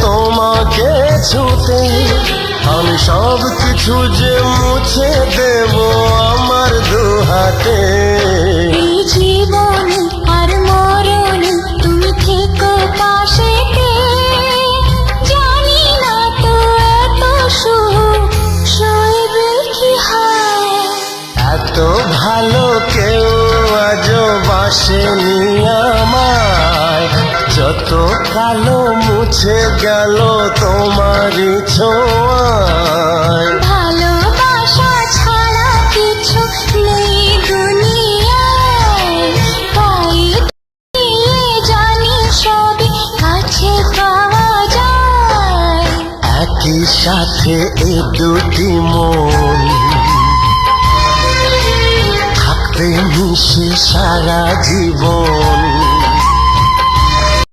তোমাকে ছুতে, আমি সব কিছু যে মুছে দেব আমার দুহাতে। এই জীবনে আর মরণে তুমি থেকো পাশেতে, জানি না তো এত সুখ সইবে কি হয়। এত ভালো কেউ আজও বাসেনি আমায়, যত কালো মুছে গেল তোমারই ছোঁয়ায়। ভালোবাসা ছাড়া কিছু নেই দুনিয়ায়, তাই দিলে জানি সবই কাছে পাওয়া যায়। একই সাথে এ দুটি মন থাকবে মিশে সারা জীবন।